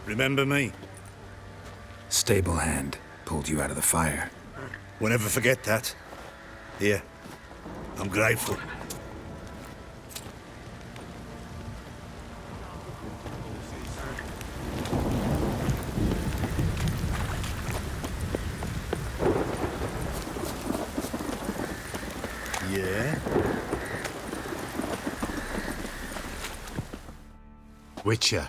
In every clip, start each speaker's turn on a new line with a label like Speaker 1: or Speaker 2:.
Speaker 1: Remember me?
Speaker 2: Stable hand pulled you out of the fire.
Speaker 1: We'll never forget that. Here. I'm grateful. Yeah?
Speaker 3: Witcher,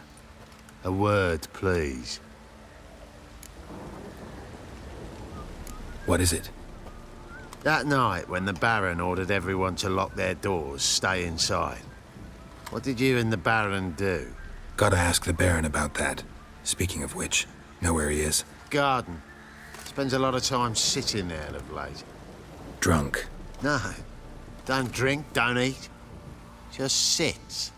Speaker 3: a word, please.
Speaker 2: What is it?
Speaker 3: That night when the Baron ordered everyone to lock their doors, stay inside. What did you and the Baron do?
Speaker 2: Gotta ask the Baron about that. Speaking of which, know where he is?
Speaker 3: Garden. Spends a lot of time sitting there of late.
Speaker 2: Drunk.
Speaker 3: No. Don't drink, don't eat. Just sits.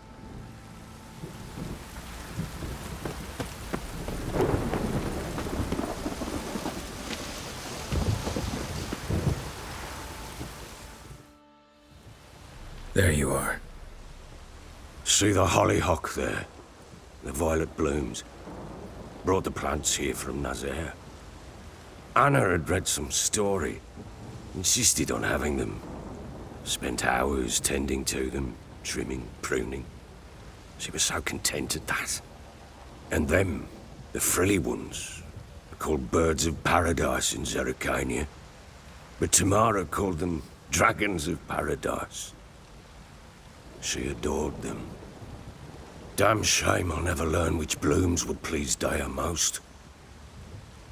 Speaker 2: There you are.
Speaker 4: See the hollyhock there? The violet blooms. Brought the plants here from Nazaire. Anna had read some story. Insisted on having them. Spent hours tending to them, trimming, pruning. She was so content at that. And them, the frilly ones, are called birds of paradise in Zerrikania. But Tamara called them dragons of paradise. She adored them. Damn shame I'll never learn which blooms would please Dea most.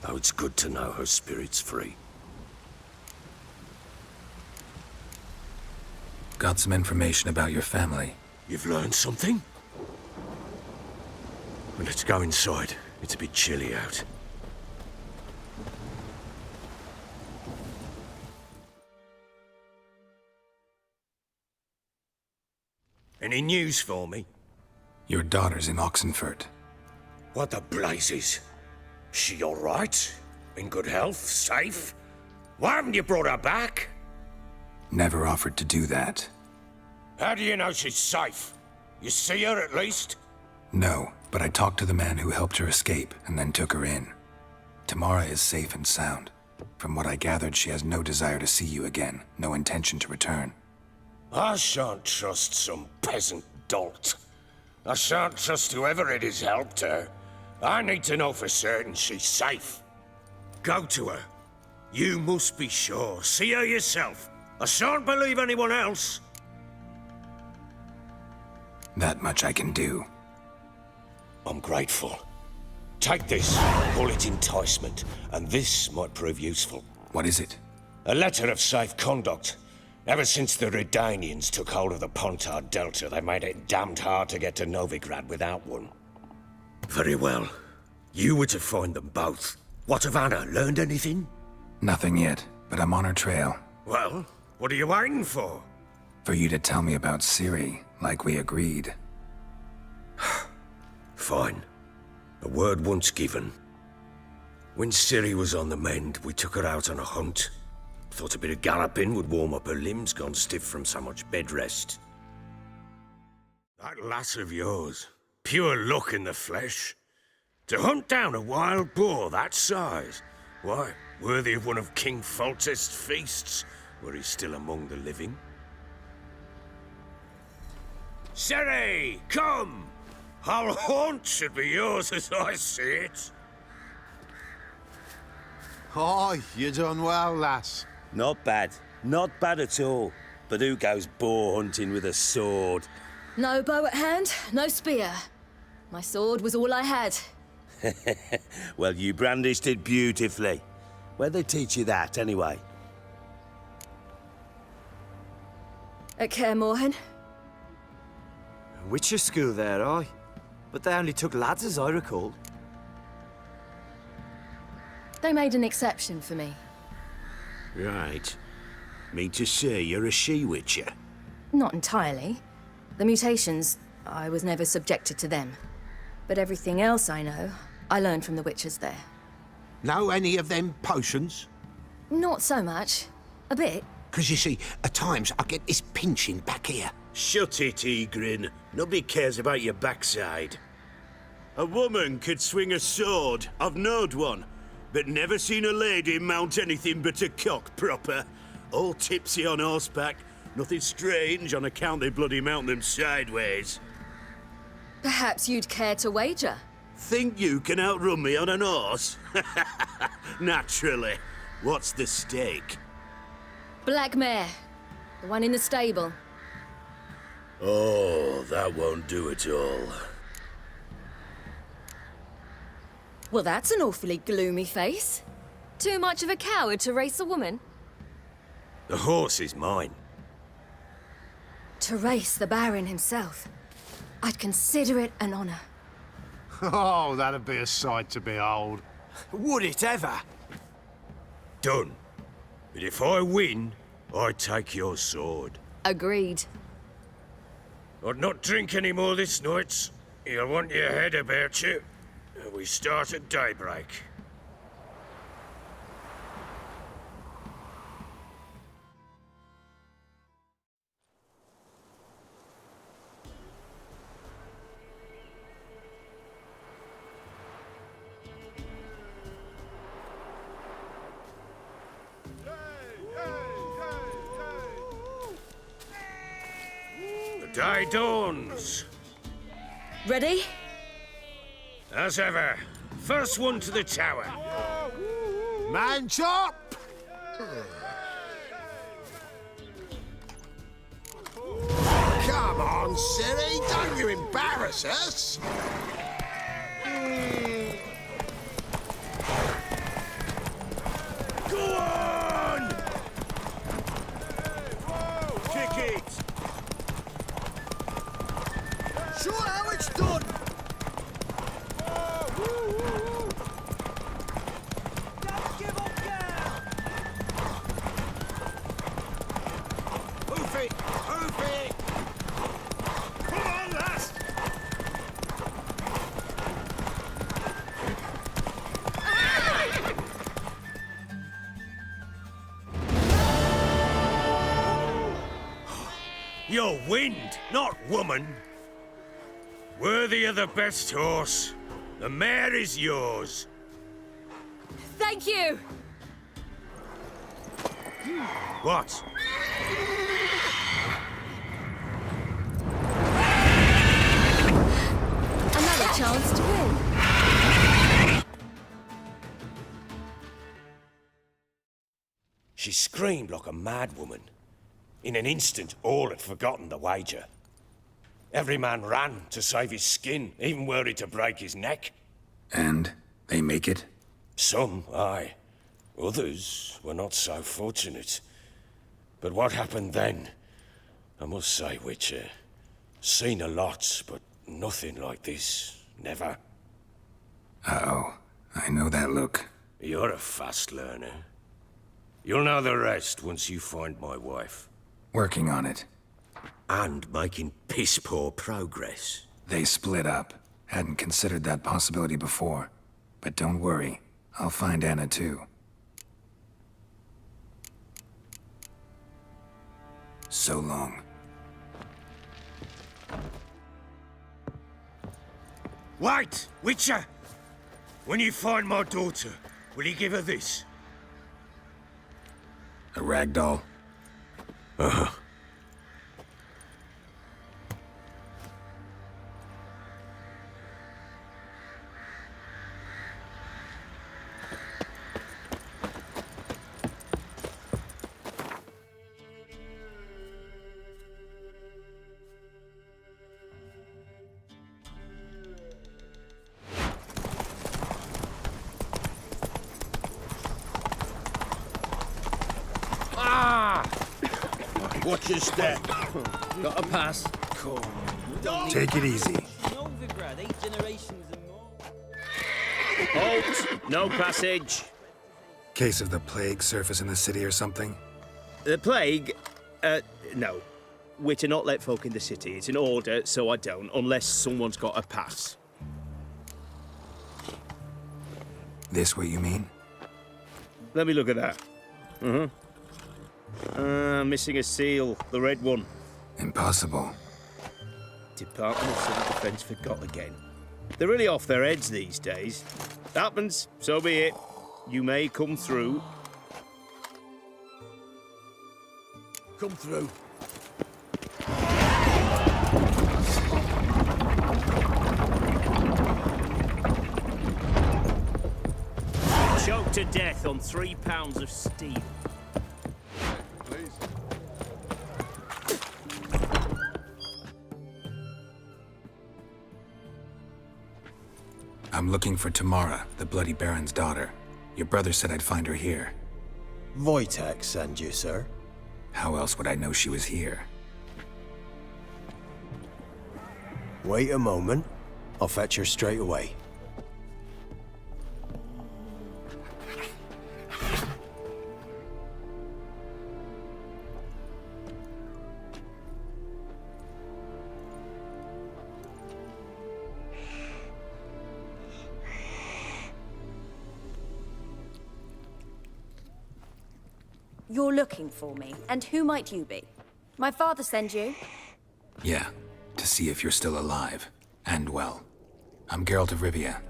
Speaker 4: Though it's good to know her spirit's free.
Speaker 2: Got some information about your family.
Speaker 4: You've learned something? Well, let's go inside. It's a bit chilly out. Any news for me?
Speaker 2: Your daughter's in Oxenfurt.
Speaker 4: What the blazes? She all right? In good health? Safe? Why haven't you brought her back?
Speaker 2: Never offered to do that.
Speaker 4: How do you know she's safe? You see her at least?
Speaker 2: No, but I talked to the man who helped her escape and then took her in. Tamara is safe and sound. From what I gathered, she has no desire to see you again, no intention to return.
Speaker 4: I shan't trust some peasant dolt. I shan't trust whoever it is helped her. I need to know for certain she's safe. Go to her. You must be sure. See her yourself. I shan't believe anyone else.
Speaker 2: That much I can do.
Speaker 4: I'm grateful. Take this, call it enticement, and this might prove useful.
Speaker 2: What is it?
Speaker 4: A letter of safe conduct. Ever since the Redanians took hold of the Pontar Delta, they made it damned hard to get to Novigrad without one. Very well. You were to find them both. What of Anna? Learned anything?
Speaker 2: Nothing yet, but I'm on her trail.
Speaker 4: Well, what are you waiting for?
Speaker 2: For you to tell me about Ciri, like we agreed.
Speaker 4: Fine. A word once given. When Ciri was on the mend, we took her out on a hunt. Thought a bit of galloping would warm up her limbs, gone stiff from so much bed rest. That lass of yours, pure luck in the flesh. To hunt down a wild boar that size, why, worthy of one of King Foltest's feasts, were he still among the living. Ciri, come! Our haunt should be yours as I see it.
Speaker 3: Oh, you done well, lass.
Speaker 5: Not bad. Not bad at all. But who goes boar hunting with a sword?
Speaker 6: No bow at hand, no spear. My sword was all I had.
Speaker 5: Well, you brandished it beautifully. Where'd they teach you that, anyway?
Speaker 6: At Kaer Morhen.
Speaker 7: Witcher school there, aye. But they only took lads, as I recall.
Speaker 6: They made an exception for me.
Speaker 4: Right. Mean to say you're a she-witcher?
Speaker 6: Not entirely. The mutations, I was never subjected to them. But everything else I know, I learned from the witches there.
Speaker 8: Know any of them potions?
Speaker 6: Not so much. A bit.
Speaker 8: 'Cause you see, at times I get this pinching back here.
Speaker 4: Shut it, Egrin. Nobody cares about your backside.
Speaker 1: A woman could swing a sword. I've knowed one. But never seen a lady mount anything but a cock proper. All tipsy on horseback. Nothing strange on account they bloody mount them sideways.
Speaker 6: Perhaps you'd care to wager?
Speaker 1: Think you can outrun me on an horse? Naturally. What's the stake?
Speaker 6: Black mare. The one in the stable.
Speaker 1: Oh, that won't do at all.
Speaker 6: Well, that's an awfully gloomy face. Too much of a coward to race a woman?
Speaker 4: The horse is mine.
Speaker 6: To race the Baron himself. I'd consider it an honor.
Speaker 3: Oh, that'd be a sight to behold.
Speaker 7: Would it ever?
Speaker 4: Done. But if I win, I take your sword.
Speaker 6: Agreed.
Speaker 4: I'd not drink any more this night. You'll want your head about you. We start at daybreak. The day dawns.
Speaker 6: Ready?
Speaker 4: As ever, first one to the tower.
Speaker 3: Man chop!
Speaker 8: Come on, silly, don't you embarrass us.
Speaker 1: Go on! Kick it!
Speaker 8: Sure how it's done.
Speaker 1: Hoof it! Hoof it! Come on, lass!
Speaker 4: You're wind, not woman. Worthy of the best horse. The mare is yours.
Speaker 6: Thank you!
Speaker 4: What?
Speaker 6: Another chance to win.
Speaker 4: She screamed like a mad woman. In an instant, all had forgotten the wager. Every man ran to save his skin, even worried to break his neck.
Speaker 2: And they make it?
Speaker 4: Some, aye. Others were not so fortunate. But what happened then? I must say, Witcher, seen a lot, but nothing like this. Never.
Speaker 2: Uh-oh. I know that look.
Speaker 4: You're a fast learner. You'll know the rest once you find my wife.
Speaker 2: Working on it.
Speaker 4: And making piss-poor progress.
Speaker 2: They split up. Hadn't considered that possibility before. But don't worry. I'll find Anna too. So long.
Speaker 4: Wait, Witcher! When you find my daughter, will you give her this?
Speaker 2: A rag doll?
Speaker 4: Uh-huh.
Speaker 5: Watch your step. Got a pass.
Speaker 2: Take it easy.
Speaker 5: Halt! No passage.
Speaker 2: Case of the plague surface in the city or something?
Speaker 9: The plague? No. We're to not let folk in the city. It's an order, so I don't, unless someone's got a pass.
Speaker 2: This what you mean?
Speaker 9: Let me look at that. Missing a seal, the red one.
Speaker 2: Impossible.
Speaker 9: Department of Civil Defence forgot again. They're really off their heads these days. Happens, so be it. You may come through.
Speaker 8: Come through.
Speaker 9: Choked to death on 3 pounds of steel.
Speaker 8: Please.
Speaker 2: I'm looking for Tamara, the Bloody Baron's daughter. Your brother said I'd find her here.
Speaker 10: Wojtek sent you, sir.
Speaker 2: How else would I know she was here?
Speaker 10: Wait a moment. I'll fetch her straight away.
Speaker 11: You're looking for me, and who might you be? My father sent you?
Speaker 2: Yeah, to see if you're still alive. And well. I'm Geralt of Rivia.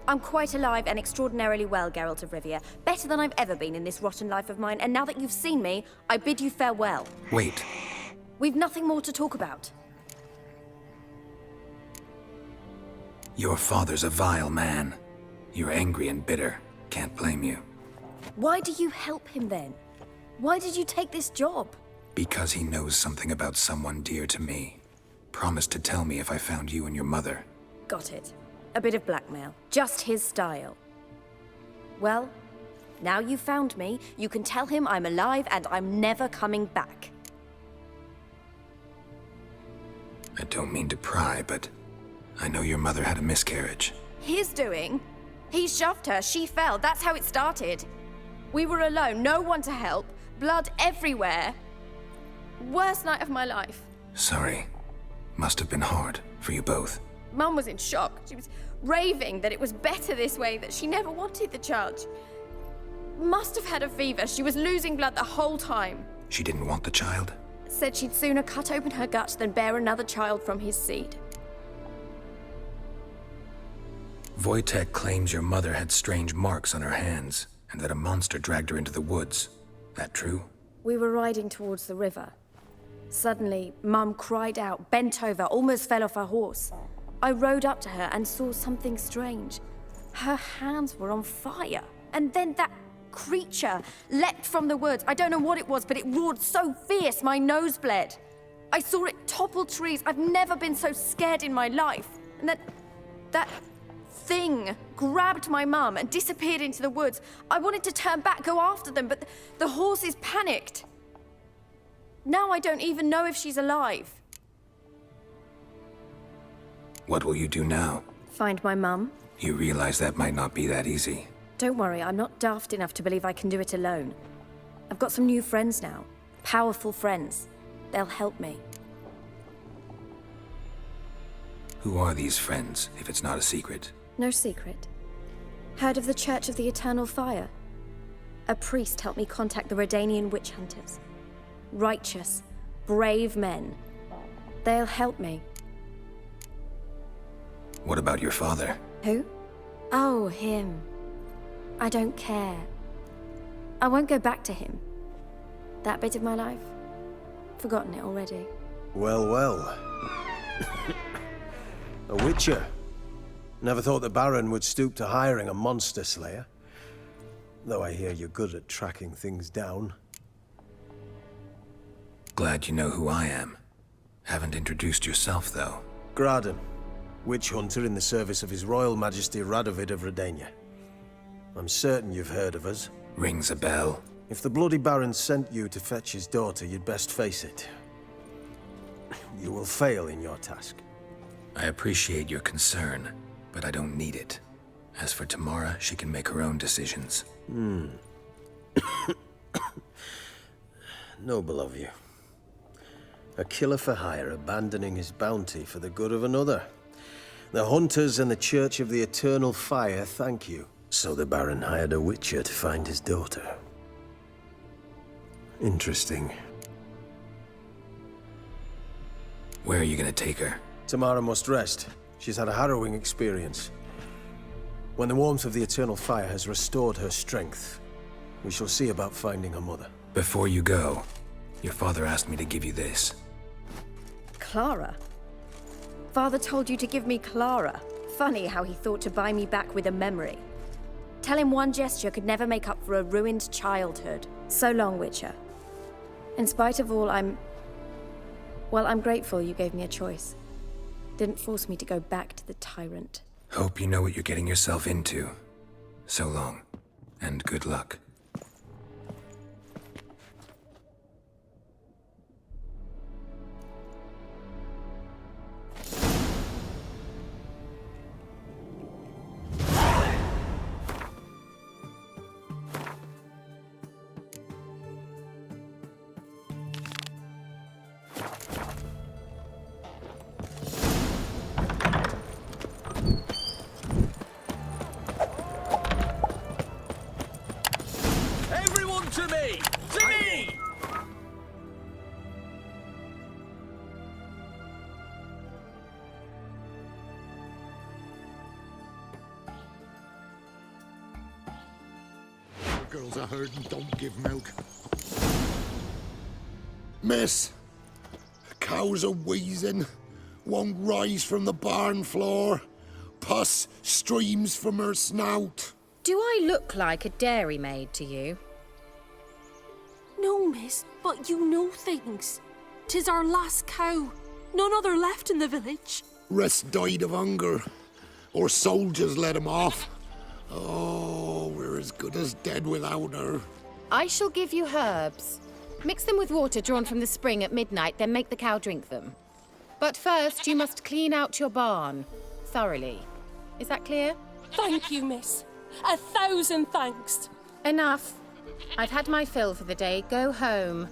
Speaker 11: I'm quite alive and extraordinarily well, Geralt of Rivia. Better than I've ever been in this rotten life of mine, and now that you've seen me, I bid you farewell.
Speaker 2: Wait.
Speaker 11: We've nothing more to talk about.
Speaker 2: Your father's a vile man. You're angry and bitter. Can't blame you.
Speaker 11: Why do you help him then? Why did you take this job?
Speaker 2: Because he knows something about someone dear to me. Promised to tell me if I found you and your mother.
Speaker 11: Got it. A bit of blackmail. Just his style. Well, now you've found me, you can tell him I'm alive and I'm never coming back.
Speaker 2: I don't mean to pry, but I know your mother had a miscarriage.
Speaker 11: His doing? He shoved her, she fell, that's how it started. We were alone, no one to help, blood everywhere. Worst night of my life.
Speaker 2: Sorry. Must have been hard for you both.
Speaker 11: Mum was in shock. She was raving that it was better this way, that she never wanted the child. Must have had a fever. She was losing blood the whole time.
Speaker 2: She didn't want the child?
Speaker 11: Said she'd sooner cut open her gut than bear another child from his seed.
Speaker 2: Wojtek claims your mother had strange marks on her hands, and that a monster dragged her into the woods. That true?
Speaker 11: We were riding towards the river. Suddenly, Mum cried out, bent over, almost fell off her horse. I rode up to her and saw something strange. Her hands were on fire. And then that creature leapt from the woods. I don't know what it was, but it roared so fierce my nose bled. I saw it topple trees. I've never been so scared in my life. And then that thing grabbed my mum and disappeared into the woods. I wanted to turn back, go after them, but the horses panicked. Now I don't even know if she's alive.
Speaker 2: What will you do now?
Speaker 11: Find my mum.
Speaker 2: You realize that might not be that easy.
Speaker 11: Don't worry, I'm not daft enough to believe I can do it alone. I've got some new friends now. Powerful friends. They'll help me.
Speaker 2: Who are these friends, if it's not a secret?
Speaker 11: No secret. Heard of the Church of the Eternal Fire? A priest helped me contact the Redanian witch hunters. Righteous, brave men. They'll help me.
Speaker 2: What about your father?
Speaker 11: Who? Oh, him. I don't care. I won't go back to him. That bit of my life? Forgotten it already.
Speaker 10: Well, well. A witcher. Never thought the Baron would stoop to hiring a monster slayer. Though I hear you're good at tracking things down.
Speaker 2: Glad you know who I am. Haven't introduced yourself, though.
Speaker 10: Graden, witch hunter in the service of His Royal Majesty Radovid of Redania. I'm certain you've heard of us.
Speaker 2: Rings a bell.
Speaker 10: If the Bloody Baron sent you to fetch his daughter, you'd best face it. You will fail in your task.
Speaker 2: I appreciate your concern, but I don't need it. As for Tamara, she can make her own decisions.
Speaker 10: Noble of you. A killer for hire abandoning his bounty for the good of another. The hunters and the Church of the Eternal Fire thank you. So the Baron hired a witcher to find his daughter. Interesting.
Speaker 2: Where are you gonna take her?
Speaker 10: Tamara must rest. She's had a harrowing experience. When the warmth of the eternal fire has restored her strength, we shall see about finding her mother.
Speaker 2: Before you go, your father asked me to give you this.
Speaker 11: Clara? Father told you to give me Clara. Funny how he thought to buy me back with a memory. Tell him one gesture could never make up for a ruined childhood. So long, Witcher. In spite of all, I'm grateful you gave me a choice. Didn't force me to go back to the tyrant.
Speaker 2: Hope you know what you're getting yourself into. So long, and good luck.
Speaker 7: Everyone to me! To me!
Speaker 8: The girls are herding, don't give milk. Miss, cows are wheezing, won't rise from the barn floor. Pus streams from her snout.
Speaker 12: Do I look like a dairymaid to you?
Speaker 13: No, miss, but you know things. 'Tis our last cow. None other left in the village.
Speaker 8: Rest died of hunger, or soldiers let him off. Oh, we're as good as dead without her.
Speaker 12: I shall give you herbs. Mix them with water drawn from the spring at midnight, then make the cow drink them. But first, you must clean out your barn thoroughly. Is that clear?
Speaker 13: Thank you, miss. 1,000 thanks.
Speaker 12: Enough. I've had my fill for the day. Go home.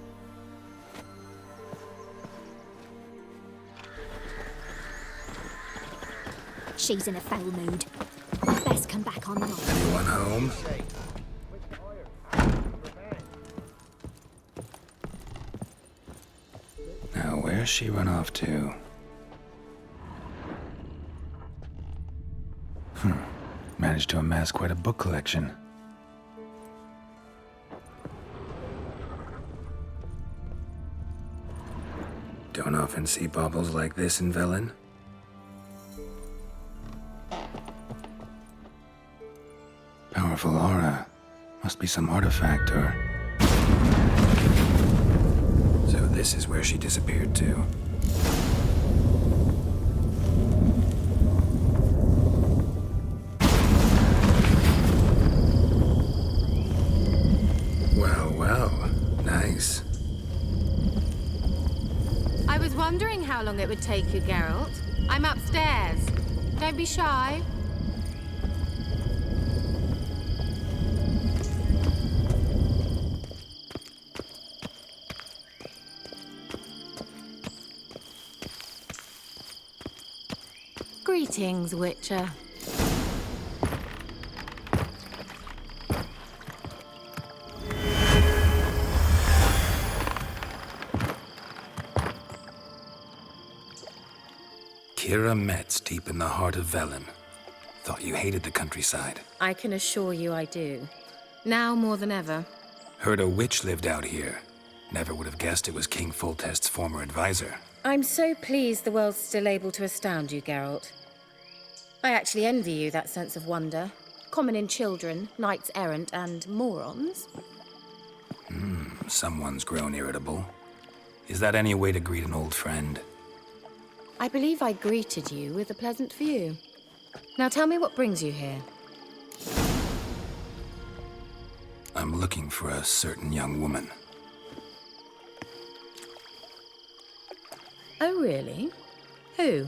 Speaker 14: She's in a foul mood. Best come back on the night.
Speaker 2: Anyone home? Now, where's she run off to? Managed to amass quite a book collection. Don't often see baubles like this in Velen. Powerful aura. Must be some artifact or... So this is where she disappeared to. Well, nice.
Speaker 12: I was wondering how long it would take you, Geralt. I'm upstairs. Don't be shy. Greetings, Witcher.
Speaker 2: Kira Metz, deep in the heart of Velen. Thought you hated the countryside.
Speaker 12: I can assure you I do. Now more than ever.
Speaker 2: Heard a witch lived out here. Never would have guessed it was King Foltest's former advisor.
Speaker 12: I'm so pleased the world's still able to astound you, Geralt. I actually envy you that sense of wonder. Common in children, knights errant, and morons.
Speaker 2: Someone's grown irritable. Is that any way to greet an old friend?
Speaker 12: I believe I greeted you with a pleasant view. Now tell me what brings you here.
Speaker 2: I'm looking for a certain young woman.
Speaker 12: Oh, really? Who?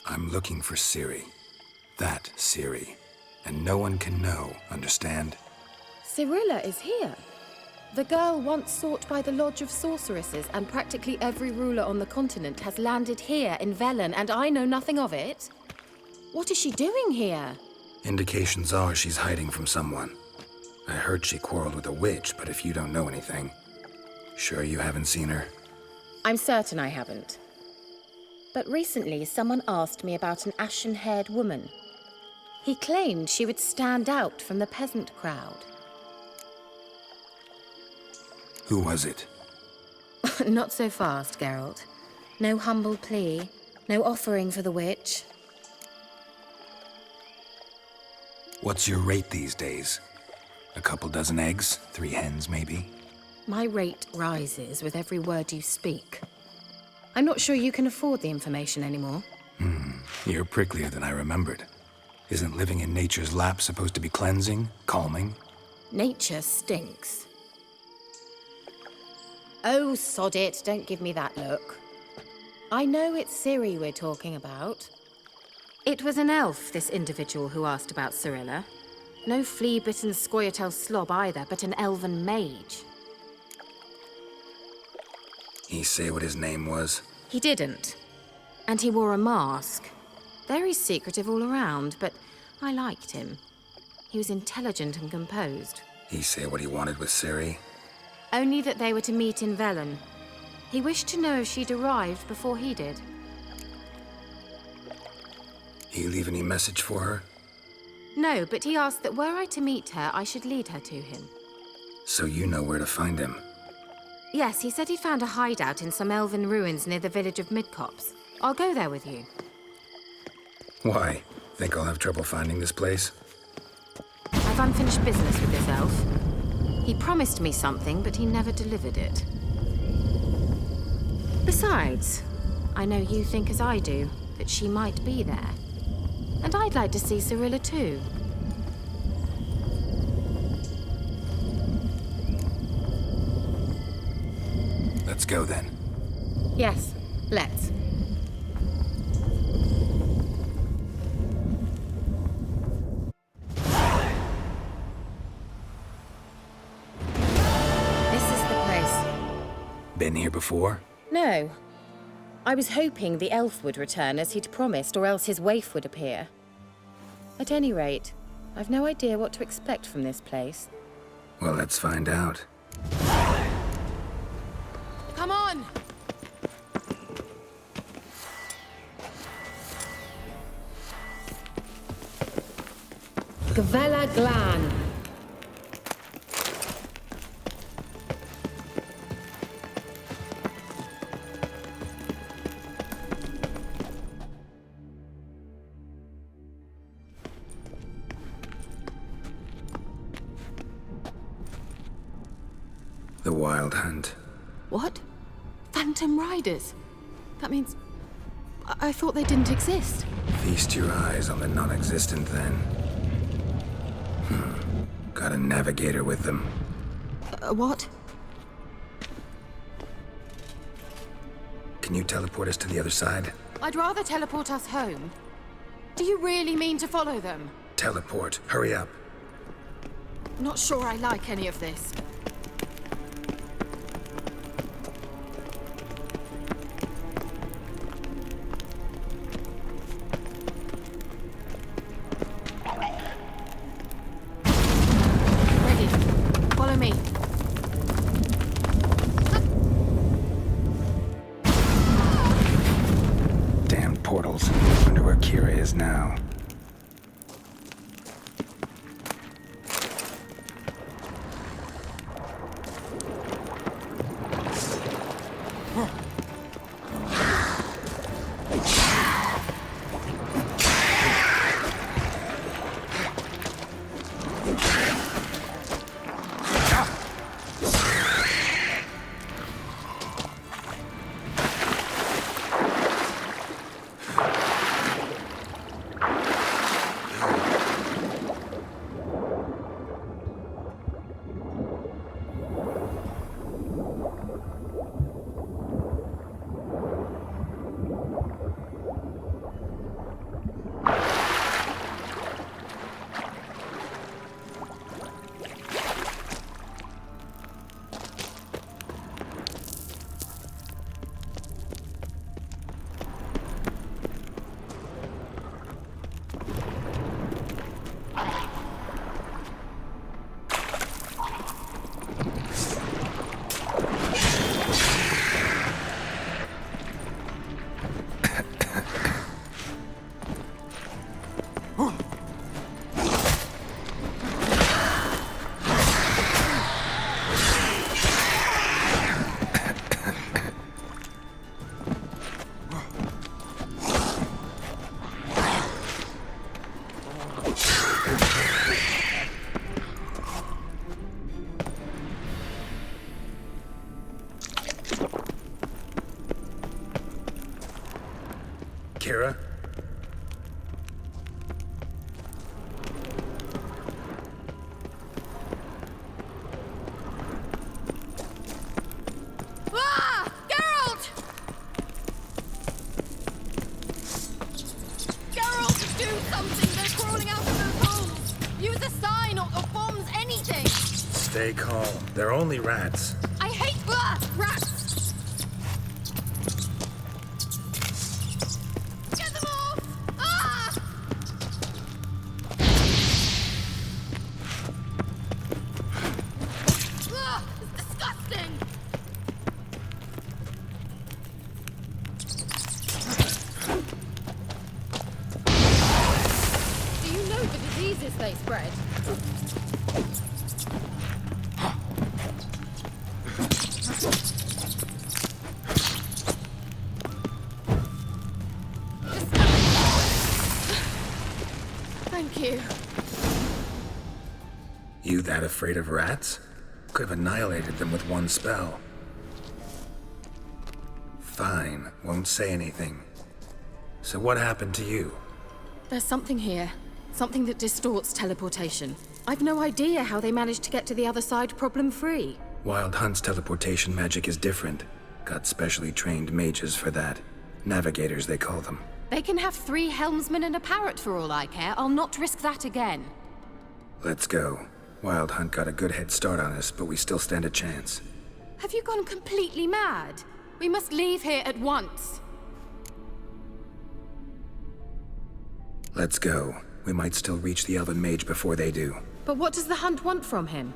Speaker 2: I'm looking for Ciri. That Ciri. And no one can know, understand?
Speaker 12: Cirilla is here. The girl once sought by the Lodge of Sorceresses, and practically every ruler on the continent has landed here in Velen, and I know nothing of it. What is she doing here?
Speaker 2: Indications are she's hiding from someone. I heard she quarreled with a witch, but if you don't know anything, sure you haven't seen her?
Speaker 12: I'm certain I haven't. But recently, someone asked me about an ashen-haired woman. He claimed she would stand out from the peasant crowd.
Speaker 2: Who was it?
Speaker 12: Not so fast, Geralt. No humble plea, no offering for the witch.
Speaker 2: What's your rate these days? A couple dozen eggs? 3 hens, maybe?
Speaker 12: My rate rises with every word you speak. I'm not sure you can afford the information anymore.
Speaker 2: You're pricklier than I remembered. Isn't living in nature's lap supposed to be cleansing, calming?
Speaker 12: Nature stinks. Oh, sod it, don't give me that look. I know it's Ciri we're talking about. It was an elf, this individual who asked about Cirilla. No flea-bitten Scoia'tael slob either, but an elven mage.
Speaker 2: He say what his name was?
Speaker 12: He didn't. And he wore a mask. Very secretive all around, but I liked him. He was intelligent and composed.
Speaker 2: He say what he wanted with Ciri?
Speaker 12: Only that they were to meet in Velen. He wished to know if she'd arrived before he did.
Speaker 2: He leave any message for her?
Speaker 12: No, but he asked that were I to meet her, I should lead her to him.
Speaker 2: So you know where to find him?
Speaker 12: Yes, he said he found a hideout in some elven ruins near the village of Midcopse. I'll go there with you.
Speaker 2: Why? Think I'll have trouble finding this place?
Speaker 12: I've unfinished business with this elf. He promised me something, but he never delivered it. Besides, I know you think as I do, that she might be there. And I'd like to see Cirilla too.
Speaker 2: Let's go then.
Speaker 12: Yes, let's. This is the place.
Speaker 2: Been here before?
Speaker 12: No. I was hoping the elf would return as he'd promised, or else his waif would appear. At any rate, I've no idea what to expect from this place.
Speaker 2: Well, let's find out.
Speaker 12: Come on! Gavella Glan.
Speaker 2: The Wild Hunt.
Speaker 12: What? Phantom Riders? That means... I thought they didn't exist.
Speaker 2: Feast your eyes on the non-existent then. Got a navigator with them.
Speaker 12: What?
Speaker 2: Can you teleport us to the other side?
Speaker 12: I'd rather teleport us home. Do you really mean to follow them?
Speaker 2: Teleport. Hurry up.
Speaker 12: Not sure I like any of this.
Speaker 2: Now. Kira?
Speaker 12: Ah! Geralt! Geralt, do something! They're crawling out of those holes! Use a sign or bombs, anything!
Speaker 2: Stay calm. They're only rats.
Speaker 12: I hate rats! Get them off! Ah! Ugh, it's disgusting! Do you know the diseases they spread? Thank you.
Speaker 2: You that afraid of rats? Could have annihilated them with one spell. Fine, won't say anything. So what happened to you?
Speaker 12: There's something here. Something that distorts teleportation. I've no idea how they managed to get to the other side problem-free.
Speaker 2: Wild Hunt's teleportation magic is different. Got specially trained mages for that. Navigators, they call them.
Speaker 12: They can have 3 helmsmen and a parrot for all I care. I'll not risk that again.
Speaker 2: Let's go. Wild Hunt got a good head start on us, but we still stand a chance.
Speaker 12: Have you gone completely mad? We must leave here at once.
Speaker 2: Let's go. We might still reach the Elven Mage before they do.
Speaker 12: But what does the Hunt want from him?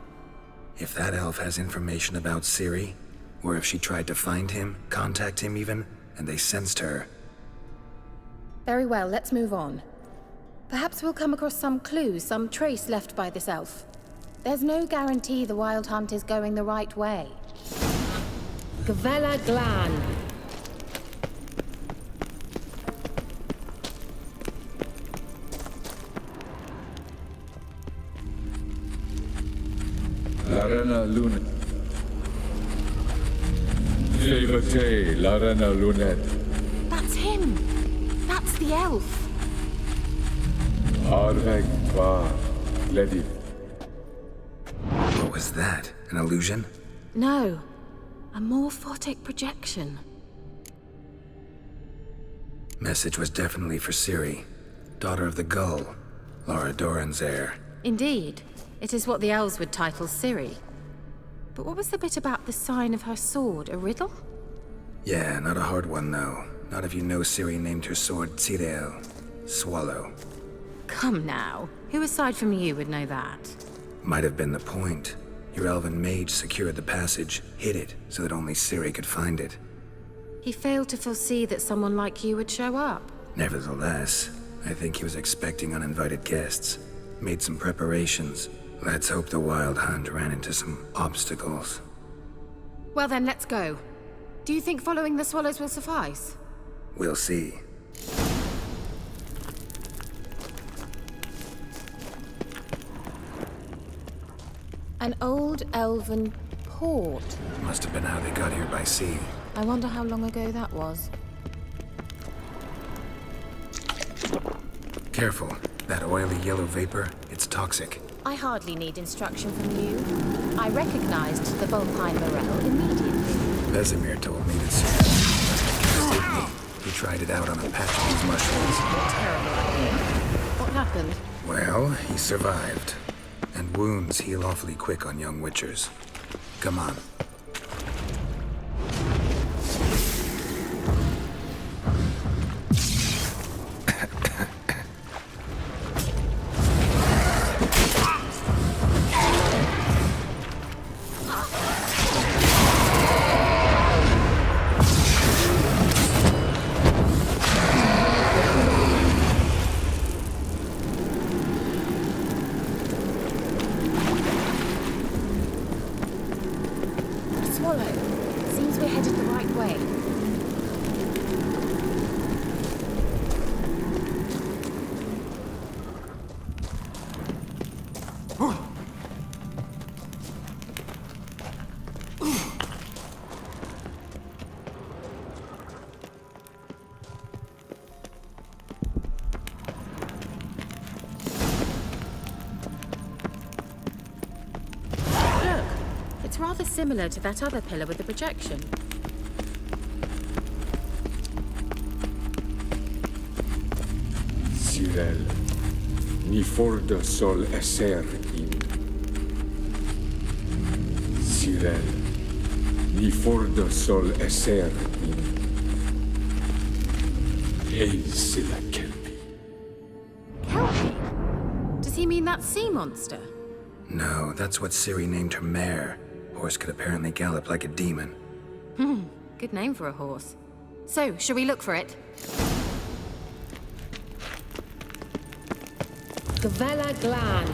Speaker 2: If that elf has information about Ciri, or if she tried to find him, contact him even, and they sensed her.
Speaker 12: Very well, let's move on. Perhaps we'll come across some clue, some trace left by this elf. There's no guarantee the Wild Hunt is going the right way. Gavella Glan.
Speaker 15: Larena Lunet. Sevate Larena Lunet.
Speaker 12: That's him! That's the elf!
Speaker 15: Arveg Va Ledi.
Speaker 2: What was that? An illusion?
Speaker 12: No. A morphotic projection.
Speaker 2: Message was definitely for Ciri. Daughter of the Gull. Lara Doran's heir.
Speaker 12: Indeed. It is what the elves would title Ciri. But what was the bit about the sign of her sword? A riddle?
Speaker 2: Yeah, not a hard one though. Not if you know Ciri named her sword Tirel. Swallow.
Speaker 12: Come now. Who aside from you would know that?
Speaker 2: Might have been the point. Your elven mage secured the passage, hid it, so that only Ciri could find it.
Speaker 12: He failed to foresee that someone like you would show up.
Speaker 2: Nevertheless, I think he was expecting uninvited guests. Made some preparations. Let's hope the Wild Hunt ran into some obstacles.
Speaker 12: Well then, let's go. Do you think following the swallows will suffice?
Speaker 2: We'll see.
Speaker 12: An old elven port.
Speaker 2: Must have been how they got here by sea.
Speaker 12: I wonder how long ago that was.
Speaker 2: Careful. That oily yellow vapor, it's toxic.
Speaker 12: I hardly need instruction from you. I recognized the Vulpine Morel immediately.
Speaker 2: Vesemir told me that he tried it out on a patch of these mushrooms.
Speaker 12: Terrible idea. What happened?
Speaker 2: Well, he survived. And wounds heal awfully quick on young witchers. Come on.
Speaker 12: It's rather similar to that other pillar with the projection.
Speaker 15: Sirel, ni forda sol esser in. Sirel, ni forda sol esser in. Ei silla kelpi.
Speaker 12: Kelpie? Does he mean that sea monster?
Speaker 2: No, that's what Ciri named her mare. Horse could apparently gallop like a demon.
Speaker 12: Good name for a horse. So, shall we look for it? Gavella Glan.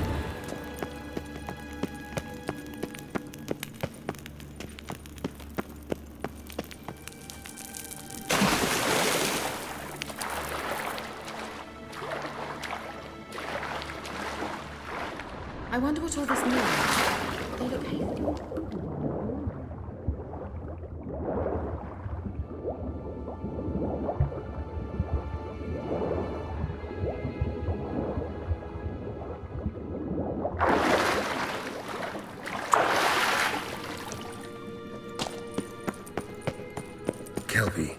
Speaker 12: I wonder what all this means. They look hasty.
Speaker 2: Kelpie.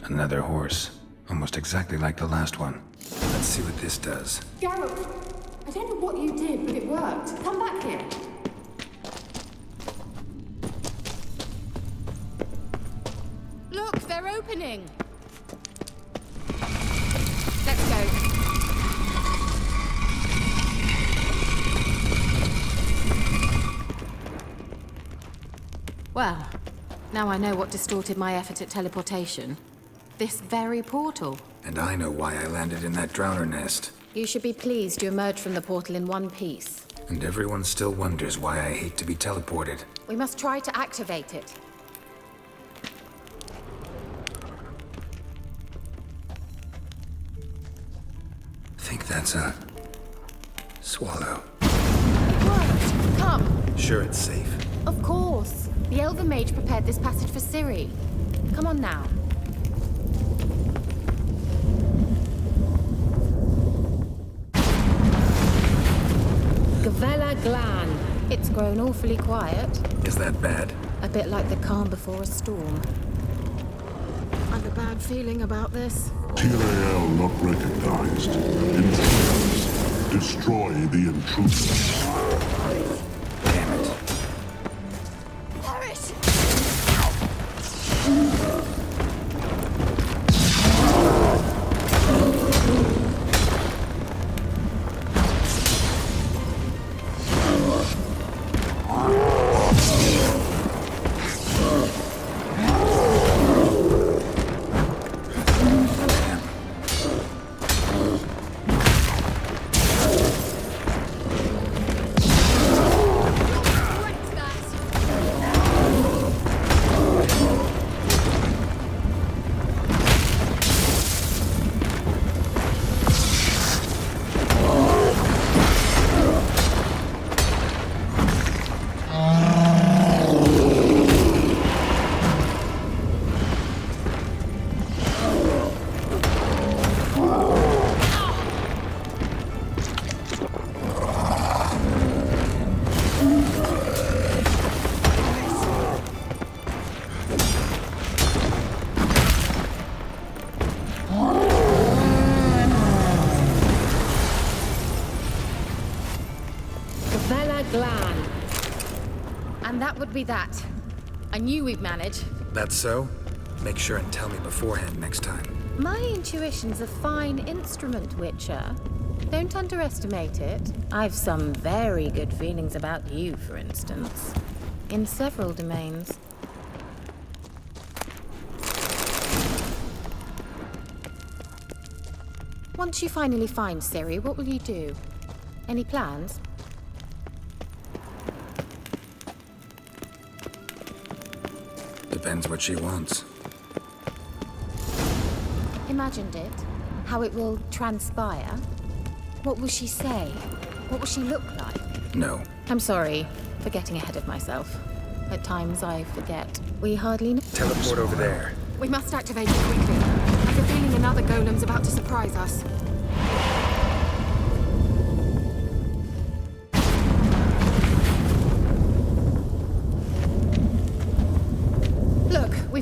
Speaker 2: Another horse. Almost exactly like the last one. Let's see what this does.
Speaker 12: Geralt, I don't know what you did, but it worked. Come back here. Look, they're opening. Let's go. Well, now I know what distorted my effort at teleportation. This very portal.
Speaker 2: And I know why I landed in that drowner nest.
Speaker 12: You should be pleased you emerged from the portal in one piece.
Speaker 2: And everyone still wonders why I hate to be teleported.
Speaker 12: We must try to activate it.
Speaker 2: Think that's a swallow.
Speaker 12: It worked! Come!
Speaker 2: Sure it's safe.
Speaker 12: Of course. The Elven Mage prepared this passage for Ciri. Come on now. Gavella Glan. It's grown awfully quiet.
Speaker 2: Is that bad?
Speaker 12: A bit like the calm before a storm. I've a bad feeling about this.
Speaker 8: Tyrael not recognized. Intruders. Destroy the intruders.
Speaker 2: Damn it.
Speaker 12: Perish! And that would be that. I knew we'd manage.
Speaker 2: That's so? Make sure and tell me beforehand next time.
Speaker 12: My intuition's a fine instrument, Witcher. Don't underestimate it. I've some very good feelings about you, for instance. In several domains. Once you finally find Ciri, what will you do? Any plans?
Speaker 2: Depends what she wants.
Speaker 12: Imagined it. How it will transpire. What will she say? What will she look like?
Speaker 2: No.
Speaker 12: I'm sorry for getting ahead of myself. At times I forget. We hardly know.
Speaker 2: Teleport over there.
Speaker 12: We must activate it quickly. I've a feeling another golem's about to surprise us.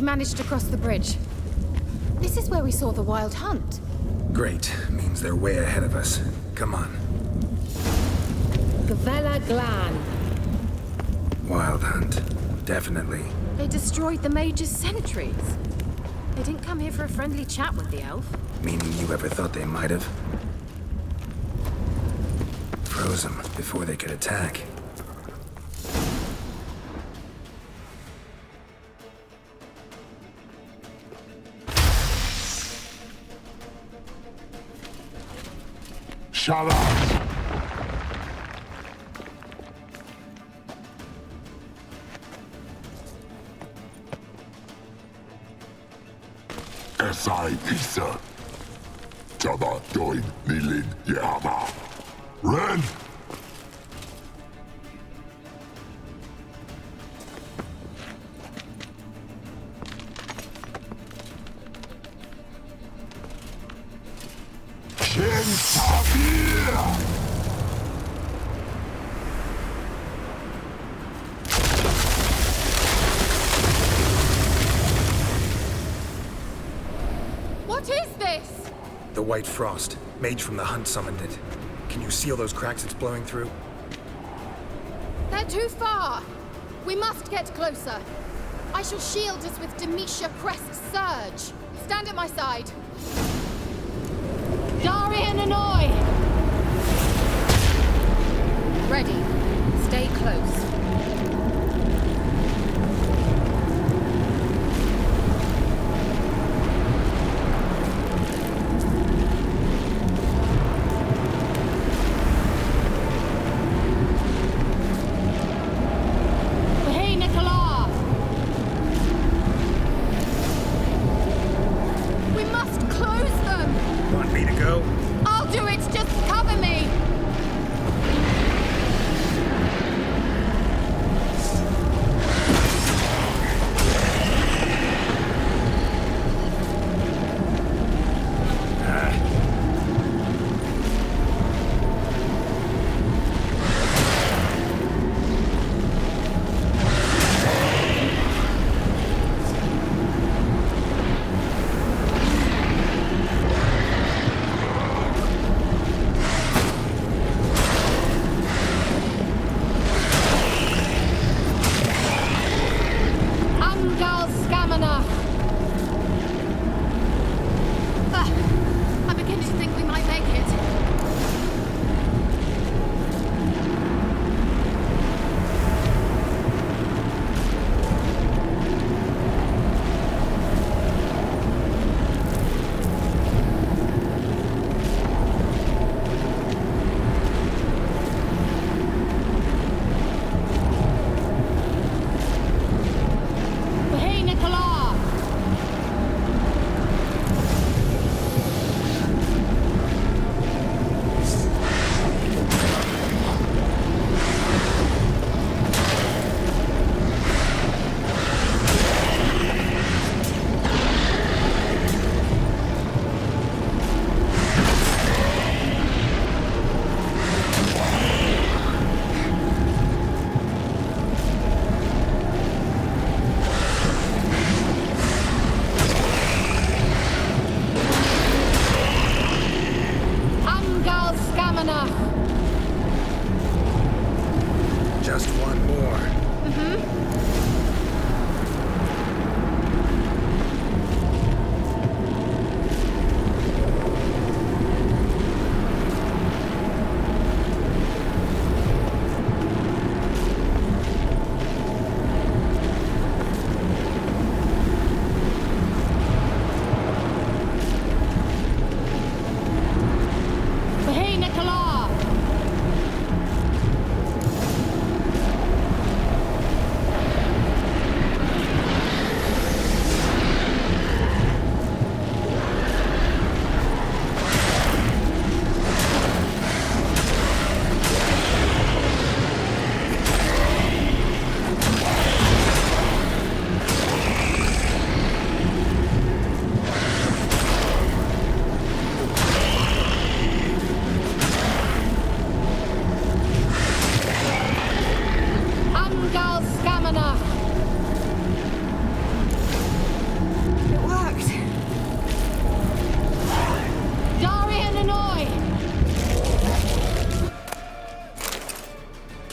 Speaker 12: managed to cross the bridge. This is where we saw the wild hunt.
Speaker 2: Great. Means they're way ahead of us. Come on.
Speaker 12: Gavella Glan.
Speaker 2: Wild hunt. Definitely.
Speaker 12: They destroyed the Mage's sentries. They didn't come here for a friendly chat with the elf.
Speaker 2: Meaning you ever thought they might have? Froze them before they could attack.
Speaker 8: Shut up! Esai Isa. Jada Doin Nilin Yama. Ren!
Speaker 12: What is this?
Speaker 2: The White Frost. Mage from the hunt summoned it. Can you see all those cracks it's blowing through?
Speaker 12: They're too far. We must get closer. I shall shield us with Demetia Crest Surge. Stand at my side. Dari and Annoy! Ready. Stay close.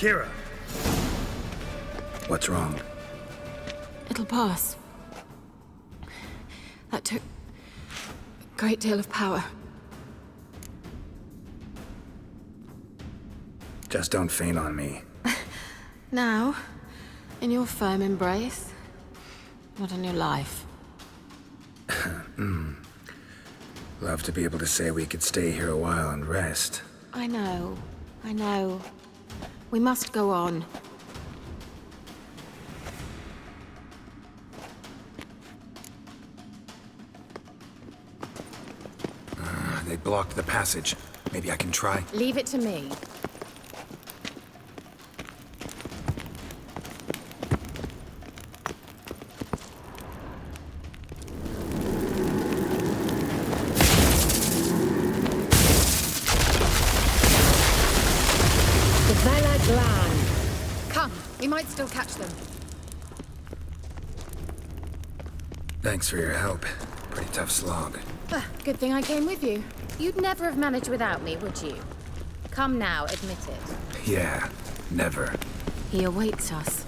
Speaker 16: Kira.
Speaker 2: What's wrong?
Speaker 12: It'll pass. That took a great deal of power.
Speaker 2: Just don't faint on me.
Speaker 12: Now, in your firm embrace, not in your life.
Speaker 2: Love to be able to say we could stay here a while and rest.
Speaker 12: I know. We must go on.
Speaker 2: They blocked the passage. Maybe I can try.
Speaker 12: Leave it to me. Come, we might still catch them.
Speaker 2: Thanks for your help. Pretty tough slog.
Speaker 12: Good thing I came with you. You'd never have managed without me, would you? Come now, admit it.
Speaker 2: Yeah, never.
Speaker 12: He awaits us.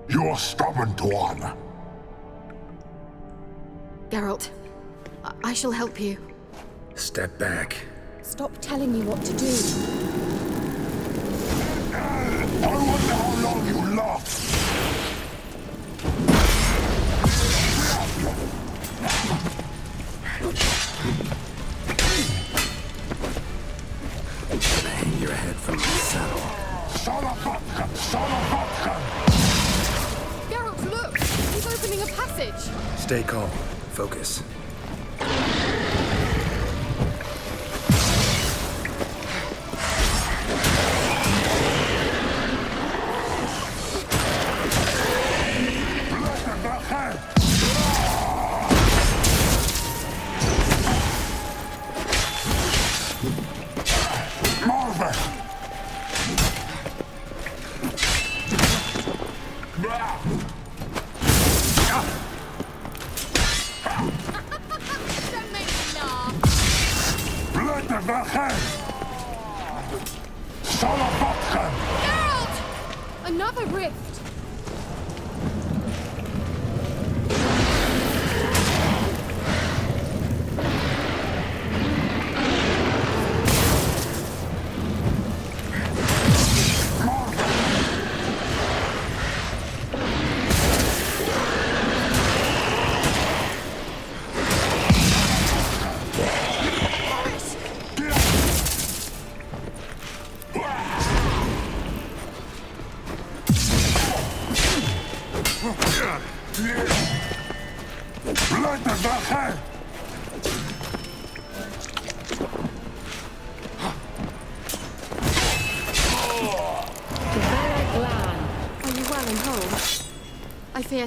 Speaker 8: You're stubborn, Tuan.
Speaker 12: Geralt, I shall help you.
Speaker 2: Step back.
Speaker 12: Stop telling me what to do.
Speaker 8: I wonder how long you last.
Speaker 2: Hang your head from the saddle.
Speaker 12: Geralt, look! He's opening a passage!
Speaker 2: Stay calm. Focus.
Speaker 12: Geralt! Another rift!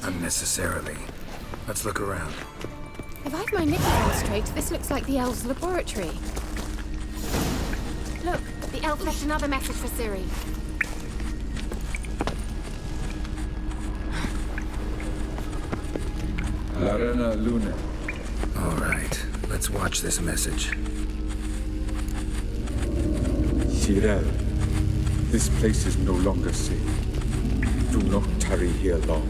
Speaker 12: Unnecessarily. Let's look around. If I've my knickers on straight, this looks like the elves' laboratory. Look, the elf left another message for Ciri.
Speaker 15: Larena Luna.
Speaker 2: All right, let's watch this message.
Speaker 15: Tyrell, this place is no longer safe. Do not tarry here long.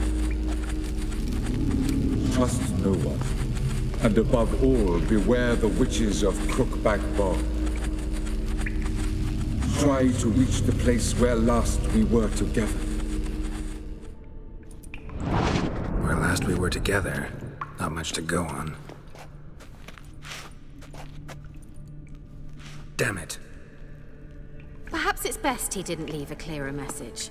Speaker 15: Trust no one. And above all, beware the witches of Crookback Bog. Try to reach the place where last we were together.
Speaker 2: Where last we were together, not much to go on. Damn it.
Speaker 12: Perhaps it's best he didn't leave a clearer message.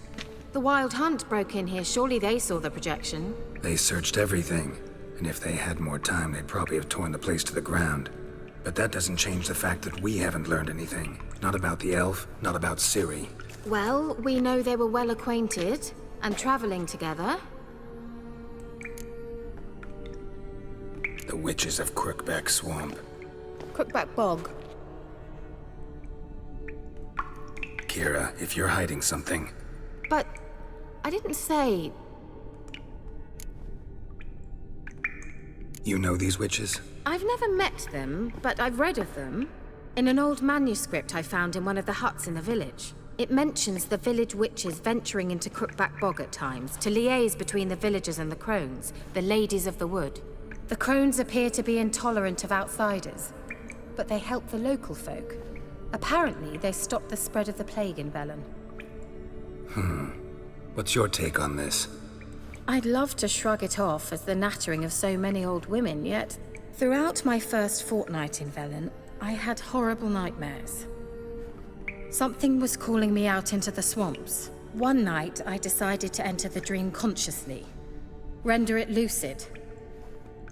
Speaker 12: The Wild Hunt broke in here. Surely they saw the projection.
Speaker 2: They searched everything, and if they had more time, they'd probably have torn the place to the ground. But that doesn't change the fact that we haven't learned anything. Not about the elf, not about Ciri.
Speaker 12: Well, we know they were well acquainted and traveling together.
Speaker 2: The witches of Crookback Swamp.
Speaker 12: Crookback Bog.
Speaker 2: Kira, if you're hiding something...
Speaker 12: But I didn't say...
Speaker 2: You know these witches?
Speaker 12: I've never met them, but I've read of them. In an old manuscript I found in one of the huts in the village. It mentions the village witches venturing into Crookback Bog at times to liaise between the villagers and the crones, the ladies of the wood. The crones appear to be intolerant of outsiders, but they help the local folk. Apparently, they stopped the spread of the plague in Velen.
Speaker 2: What's your take on this?
Speaker 12: I'd love to shrug it off as the nattering of so many old women, yet throughout my first fortnight in Velen, I had horrible nightmares. Something was calling me out into the swamps. One night, I decided to enter the dream consciously, render it lucid.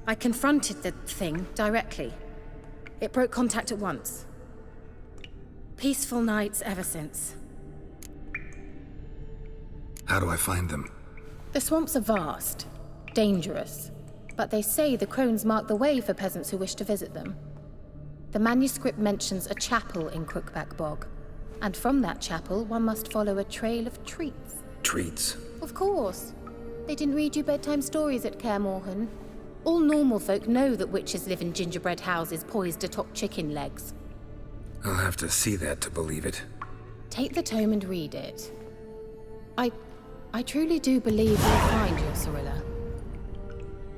Speaker 12: I confronted the thing directly. It broke contact at once. Peaceful nights ever since.
Speaker 2: How do I find them?
Speaker 12: The swamps are vast, dangerous, but they say the crones mark the way for peasants who wish to visit them. The manuscript mentions a chapel in Crookback Bog, and from that chapel one must follow a trail of treats.
Speaker 2: Treats?
Speaker 12: Of course. They didn't read you bedtime stories at Kaer Morhen. All normal folk know that witches live in gingerbread houses poised atop chicken legs.
Speaker 2: I'll have to see that to believe it.
Speaker 12: Take the tome and read it. I truly do believe you'll find your Cirilla.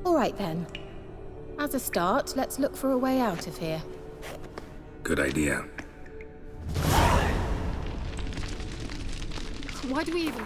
Speaker 12: All right then. As a start, let's look for a way out of here.
Speaker 2: Good idea.
Speaker 13: Why do we even...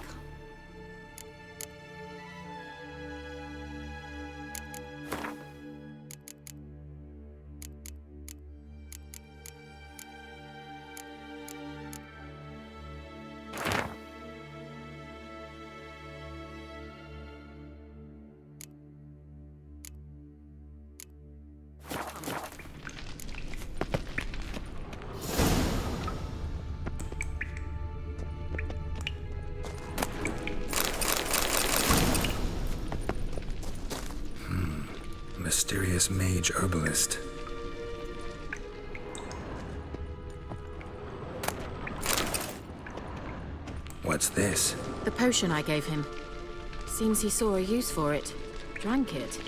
Speaker 2: Mysterious mage herbalist. What's this?
Speaker 12: The potion I gave him. Seems he saw a use for it. Drank it.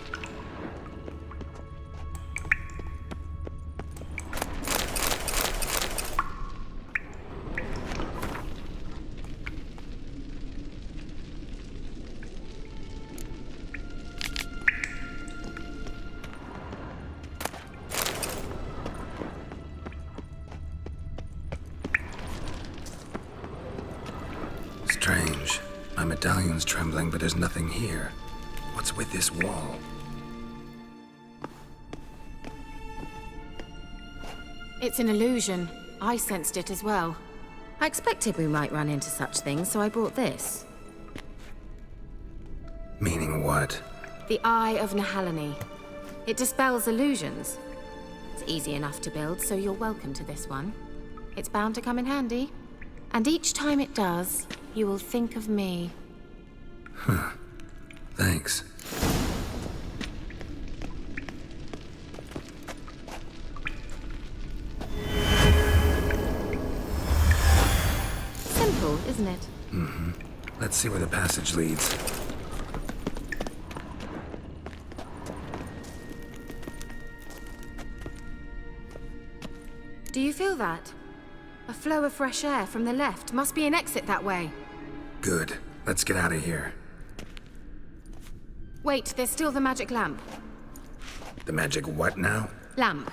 Speaker 2: Strange. My medallion's trembling, but there's nothing here. What's with this wall?
Speaker 12: It's an illusion. I sensed it as well. I expected we might run into such things, so I brought this.
Speaker 2: Meaning what?
Speaker 12: The Eye of Nahalani. It dispels illusions. It's easy enough to build, so you're welcome to this one. It's bound to come in handy. And each time it does, you will think of me.
Speaker 2: Huh. Thanks.
Speaker 12: Simple, isn't it?
Speaker 2: Mm-hmm. Let's see where the passage leads.
Speaker 12: Do you feel that? A flow of fresh air from the left. Must be an exit that way.
Speaker 2: Good. Let's get out of here.
Speaker 12: Wait, there's still the magic lamp.
Speaker 2: The magic what now?
Speaker 12: Lamp.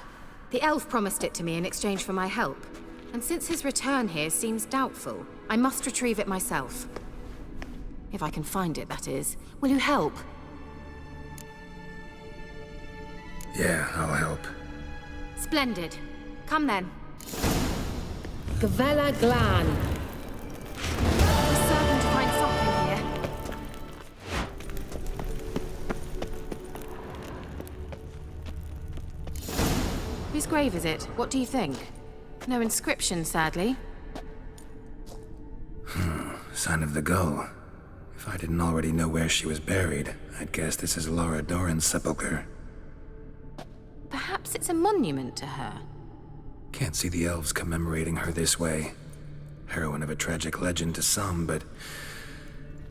Speaker 12: The elf promised it to me in exchange for my help. And since his return here seems doubtful, I must retrieve it myself. If I can find it, that is. Will you help?
Speaker 2: Yeah, I'll help.
Speaker 12: Splendid. Come then.
Speaker 16: Gavella Glan.
Speaker 12: We're certain to find something here. Who's grave is it? What do you think? No inscription, sadly.
Speaker 2: Sign of the gull. If I didn't already know where she was buried, I'd guess this is Laura Doran's sepulchre.
Speaker 12: Perhaps it's a monument to her.
Speaker 2: Can't see the elves commemorating her this way. Heroine of a tragic legend to some, but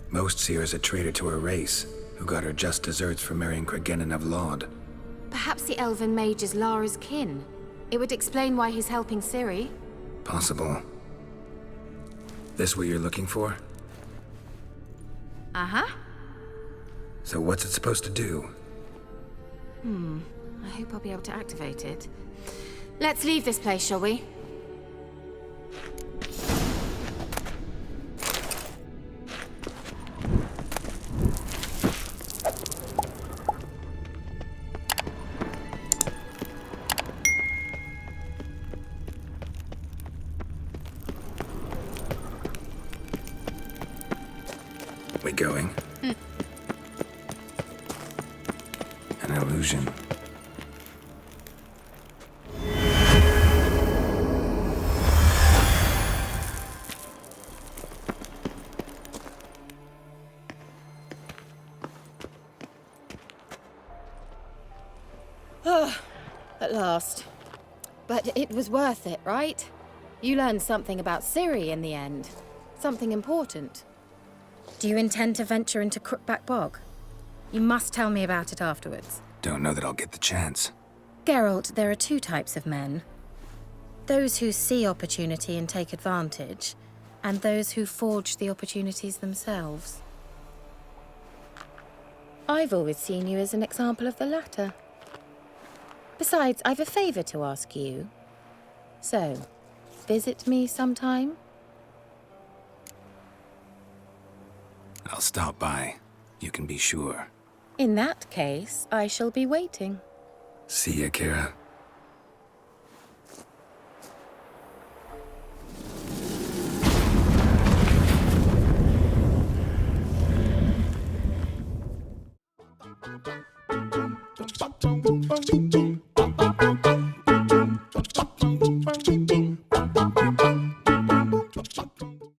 Speaker 2: most see her as a traitor to her race, who got her just deserts for marrying Cregennan of Laud.
Speaker 12: Perhaps the elven mage is Lara's kin. It would explain why he's helping Ciri.
Speaker 2: Possible. This what you're looking for?
Speaker 12: Uh-huh.
Speaker 2: So what's it supposed to do?
Speaker 12: I hope I'll be able to activate it. Let's leave this place, shall we?
Speaker 2: We going? An illusion.
Speaker 12: At last. But it was worth it, right? You learned something about Ciri in the end. Something important. Do you intend to venture into Crookback Bog? You must tell me about it afterwards.
Speaker 2: Don't know that I'll get the chance.
Speaker 12: Geralt, there are two types of men. Those who see opportunity and take advantage, and those who forge the opportunities themselves. I've always seen you as an example of the latter. Besides, I've a favor to ask you. So, visit me sometime?
Speaker 2: I'll stop by. You can be sure.
Speaker 12: In that case, I shall be waiting.
Speaker 2: See ya, Kira.